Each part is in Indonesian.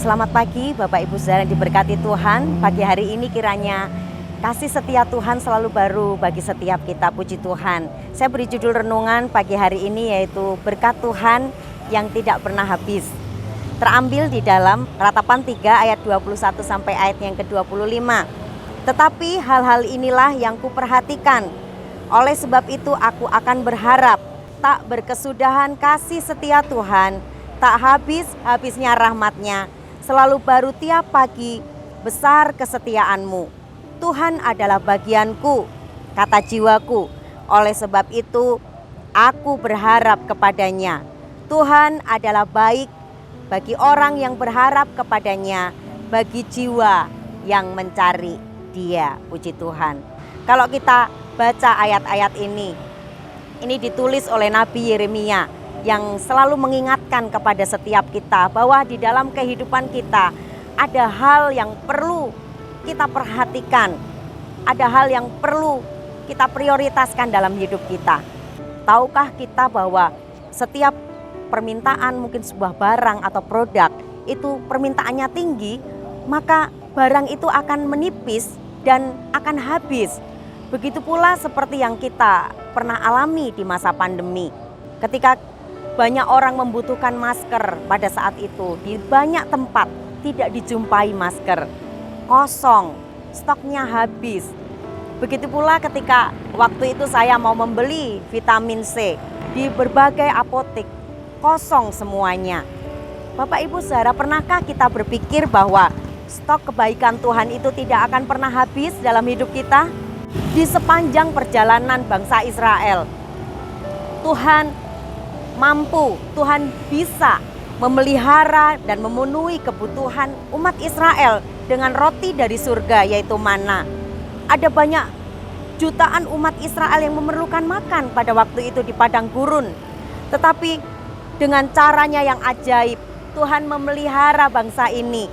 Selamat pagi Bapak Ibu Saudara yang diberkati Tuhan. Pagi hari ini kiranya kasih setia Tuhan selalu baru bagi setiap kita, puji Tuhan. Saya beri judul renungan pagi hari ini yaitu berkat Tuhan yang tidak pernah habis. Terambil di dalam Ratapan 3 ayat 21 sampai ayat yang ke-25. Tetapi hal-hal inilah yang kuperhatikan. Oleh sebab itu aku akan berharap tak berkesudahan kasih setia Tuhan, tak habis-habisnya rahmat-Nya, selalu baru tiap pagi, besar kesetiaan-Mu. Tuhan adalah bagianku, kata jiwaku. Oleh sebab itu, aku berharap kepada-Nya. Tuhan adalah baik bagi orang yang berharap kepada-Nya, bagi jiwa yang mencari Dia. Puji Tuhan. Kalau kita baca ayat-ayat ini ditulis oleh Nabi Yeremia yang selalu mengingatkan kepada setiap kita bahwa di dalam kehidupan kita ada hal yang perlu kita perhatikan, ada hal yang perlu kita prioritaskan dalam hidup kita. Tahukah kita bahwa setiap permintaan, mungkin sebuah barang atau produk itu permintaannya tinggi, maka barang itu akan menipis dan akan habis. Begitu pula seperti yang kita pernah alami di masa pandemi. Ketika banyak orang membutuhkan masker pada saat itu, di banyak tempat tidak dijumpai masker, kosong, stoknya habis. Begitu pula ketika waktu itu saya mau membeli vitamin C di berbagai apotek, kosong semuanya. Bapak Ibu Saudara, pernahkah kita berpikir bahwa stok kebaikan Tuhan itu tidak akan pernah habis dalam hidup kita? Di sepanjang perjalanan bangsa Israel, Tuhan mampu, Tuhan bisa memelihara dan memenuhi kebutuhan umat Israel dengan roti dari surga, yaitu mana. Ada banyak jutaan umat Israel yang memerlukan makan pada waktu itu di padang gurun. Tetapi dengan caranya yang ajaib, Tuhan memelihara bangsa ini.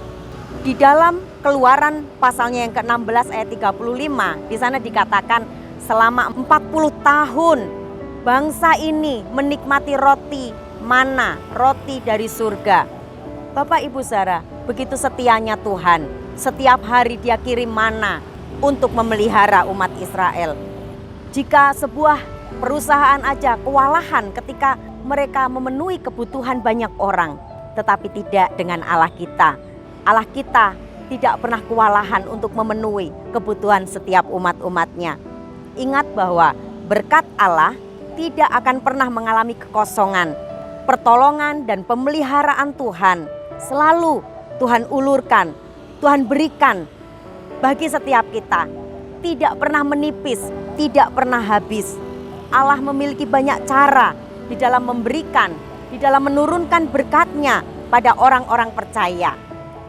Di dalam Keluaran pasalnya yang ke-16 ayat 35, di sana dikatakan selama 40 tahun bangsa ini menikmati roti mana, roti dari surga. Bapak Ibu Saudara, begitu setianya Tuhan. Setiap hari Dia kirim mana untuk memelihara umat Israel. Jika sebuah perusahaan aja kewalahan ketika mereka memenuhi kebutuhan banyak orang, tetapi tidak dengan Allah kita. Allah kita tidak pernah kewalahan untuk memenuhi kebutuhan setiap umat-umatnya. Ingat bahwa berkat Allah tidak akan pernah mengalami kekosongan. Pertolongan dan pemeliharaan Tuhan selalu Tuhan ulurkan, Tuhan berikan bagi setiap kita. Tidak pernah menipis, tidak pernah habis. Allah memiliki banyak cara di dalam memberikan, di dalam menurunkan berkat-Nya pada orang-orang percaya.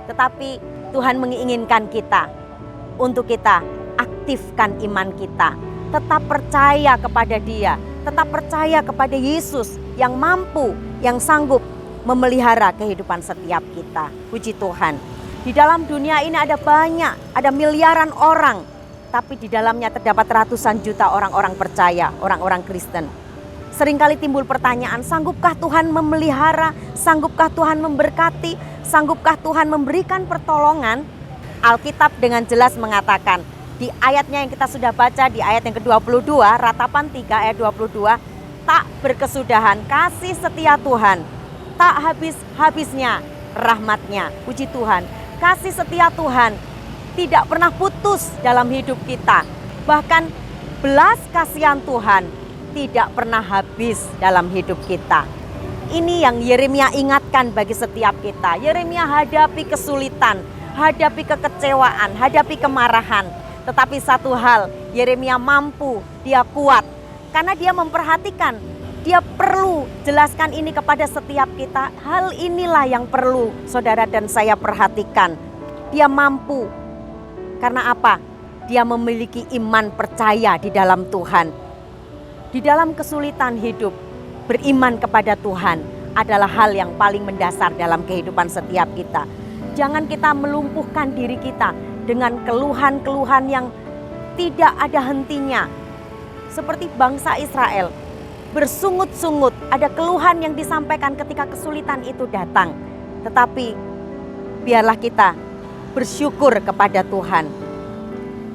Tetapi Tuhan menginginkan kita untuk kita aktifkan iman kita. Tetap percaya kepada Dia, tetap percaya kepada Yesus yang mampu, yang sanggup memelihara kehidupan setiap kita. Puji Tuhan. Di dalam dunia ini ada banyak, ada miliaran orang, tapi di dalamnya terdapat ratusan juta orang-orang percaya, orang-orang Kristen. Seringkali timbul pertanyaan, sanggupkah Tuhan memelihara? Sanggupkah Tuhan memberkati? Sanggupkah Tuhan memberikan pertolongan? Alkitab dengan jelas mengatakan, di ayatnya yang kita sudah baca di ayat yang ke-22, Ratapan 3 ayat 22, tak berkesudahan kasih setia Tuhan, tak habis-habisnya rahmat-Nya. Puji Tuhan, kasih setia Tuhan tidak pernah putus dalam hidup kita. Bahkan belas kasihan Tuhan tidak pernah habis dalam hidup kita. Ini yang Yeremia ingatkan bagi setiap kita. Yeremia hadapi kesulitan, hadapi kekecewaan, hadapi kemarahan. Tetapi satu hal, Yeremia mampu, dia kuat. Karena dia memperhatikan, dia perlu jelaskan ini kepada setiap kita. Hal inilah yang perlu saudara dan saya perhatikan. Dia mampu. Karena apa? Dia memiliki iman percaya di dalam Tuhan. Di dalam kesulitan hidup, beriman kepada Tuhan adalah hal yang paling mendasar dalam kehidupan setiap kita. Jangan kita melumpuhkan diri kita dengan keluhan-keluhan yang tidak ada hentinya. Seperti bangsa Israel, bersungut-sungut, ada keluhan yang disampaikan ketika kesulitan itu datang. Tetapi biarlah kita bersyukur kepada Tuhan.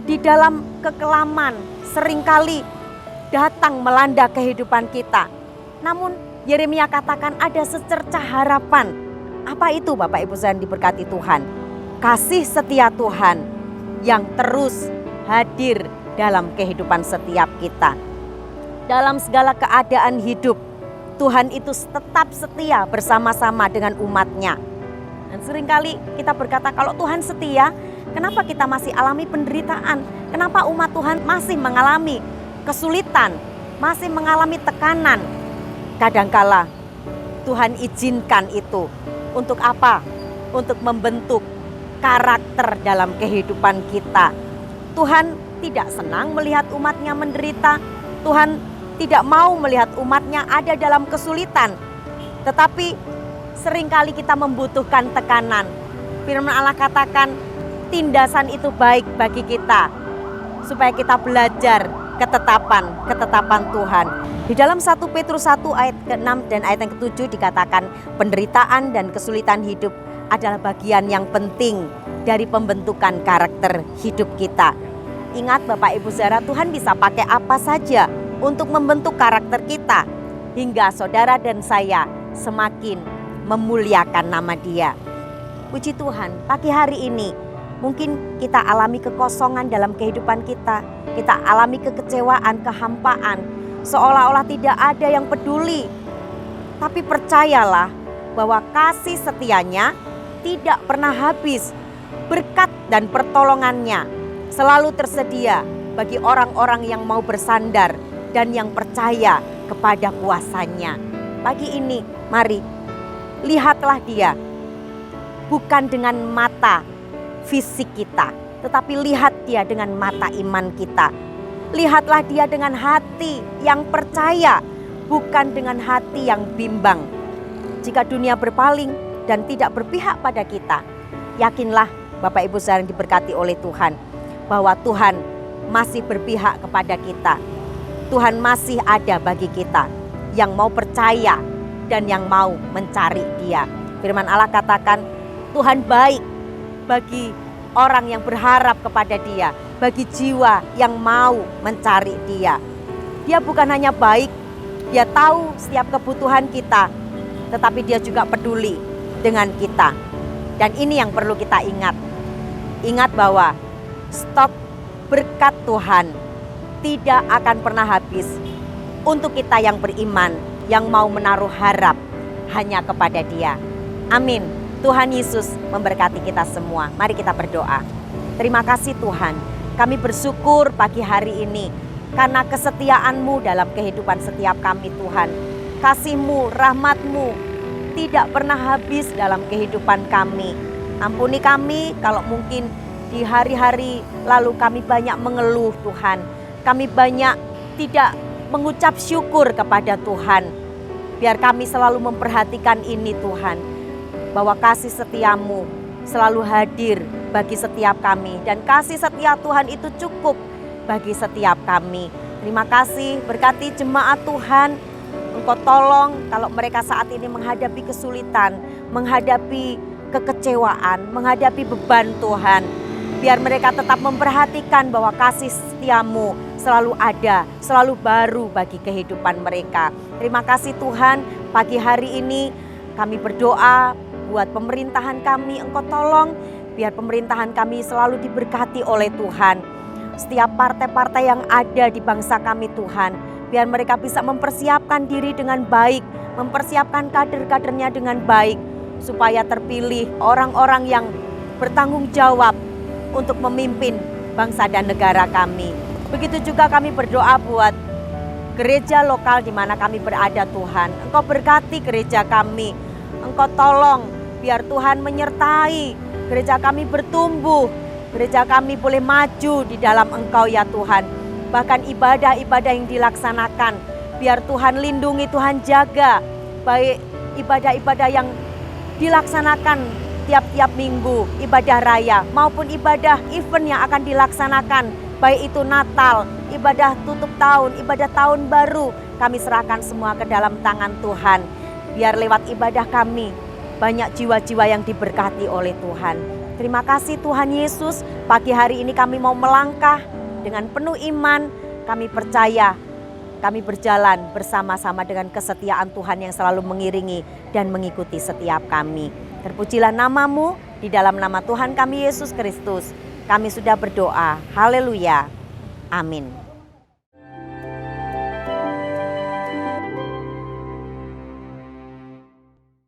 Di dalam kekelaman seringkali datang melanda kehidupan kita. Namun Yeremia katakan ada secercah harapan. Apa itu Bapak Ibu yang diberkati Tuhan? Kasih setia Tuhan yang terus hadir dalam kehidupan setiap kita. Dalam segala keadaan hidup, Tuhan itu tetap setia bersama-sama dengan umatnya. Dan seringkali kita berkata kalau Tuhan setia, kenapa kita masih alami penderitaan? Kenapa umat Tuhan masih mengalami kesulitan, masih mengalami tekanan? Kadangkala Tuhan izinkan itu untuk apa? Untuk membentuk karakter dalam kehidupan kita. Tuhan tidak senang melihat umatnya menderita. Tuhan tidak mau melihat umatnya ada dalam kesulitan. Tetapi seringkali kita membutuhkan tekanan. Firman Allah katakan tindasan itu baik bagi kita, supaya kita belajar ketetapan Tuhan. Di dalam 1 Petrus 1 ayat ke-6 dan ayat yang ke-7 dikatakan penderitaan dan kesulitan hidup adalah bagian yang penting dari pembentukan karakter hidup kita. Ingat Bapak Ibu Saudara, Tuhan bisa pakai apa saja untuk membentuk karakter kita, hingga saudara dan saya semakin memuliakan nama Dia. Puji Tuhan, pagi hari ini mungkin kita alami kekosongan dalam kehidupan kita. Kita alami kekecewaan, kehampaan, seolah-olah tidak ada yang peduli. Tapi percayalah bahwa kasih setianya tidak pernah habis. Berkat dan pertolongannya selalu tersedia bagi orang-orang yang mau bersandar dan yang percaya kepada kuasanya. Pagi ini mari lihatlah Dia, bukan dengan mata fisik kita, tetapi lihat Dia dengan mata iman kita. Lihatlah Dia dengan hati yang percaya, bukan dengan hati yang bimbang. Jika dunia berpaling dan tidak berpihak pada kita, yakinlah Bapak Ibu yang diberkati oleh Tuhan, bahwa Tuhan masih berpihak kepada kita. Tuhan masih ada bagi kita yang mau percaya dan yang mau mencari Dia. Firman Allah katakan Tuhan baik bagi orang yang berharap kepada Dia, bagi jiwa yang mau mencari Dia. Dia bukan hanya baik, Dia tahu setiap kebutuhan kita, tetapi Dia juga peduli dengan kita. Dan ini yang perlu kita ingat. Ingat bahwa stok berkat Tuhan tidak akan pernah habis untuk kita yang beriman, yang mau menaruh harap hanya kepada Dia. Amin. Tuhan Yesus memberkati kita semua. Mari kita berdoa. Terima kasih Tuhan, kami bersyukur pagi hari ini karena kesetiaan-Mu dalam kehidupan setiap kami Tuhan. Kasih-Mu, rahmat-Mu tidak pernah habis dalam kehidupan kami. Ampuni kami kalau mungkin di hari-hari lalu kami banyak mengeluh Tuhan. Kami banyak tidak mengucap syukur kepada Tuhan. Biar kami selalu memperhatikan ini Tuhan, bahwa kasih setia-Mu selalu hadir bagi setiap kami. Dan kasih setia Tuhan itu cukup bagi setiap kami. Terima kasih, berkati jemaat Tuhan. Engkau tolong kalau mereka saat ini menghadapi kesulitan, menghadapi kekecewaan, menghadapi beban Tuhan. Biar mereka tetap memperhatikan bahwa kasih setia-Mu selalu ada, selalu baru bagi kehidupan mereka. Terima kasih Tuhan, pagi hari ini kami berdoa buat pemerintahan kami. Engkau tolong biar pemerintahan kami selalu diberkati oleh Tuhan. Setiap partai-partai yang ada di bangsa kami Tuhan, biar mereka bisa mempersiapkan diri dengan baik, mempersiapkan kader-kadernya dengan baik, supaya terpilih orang-orang yang bertanggung jawab untuk memimpin bangsa dan negara kami. Begitu juga kami berdoa buat gereja lokal di mana kami berada Tuhan. Engkau berkati gereja kami. Engkau tolong biar Tuhan menyertai gereja kami bertumbuh. Gereja kami boleh maju di dalam Engkau ya Tuhan. Bahkan ibadah-ibadah yang dilaksanakan, biar Tuhan lindungi, Tuhan jaga. Baik ibadah-ibadah yang dilaksanakan tiap-tiap minggu, ibadah raya maupun ibadah event yang akan dilaksanakan, baik itu Natal, ibadah tutup tahun, ibadah tahun baru, kami serahkan semua ke dalam tangan Tuhan. Biar lewat ibadah kami, banyak jiwa-jiwa yang diberkati oleh Tuhan. Terima kasih Tuhan Yesus, pagi hari ini kami mau melangkah dengan penuh iman, kami percaya, kami berjalan bersama-sama dengan kesetiaan Tuhan yang selalu mengiringi dan mengikuti setiap kami. Terpujilah nama-Mu, di dalam nama Tuhan kami Yesus Kristus, kami sudah berdoa. Haleluya. Amin.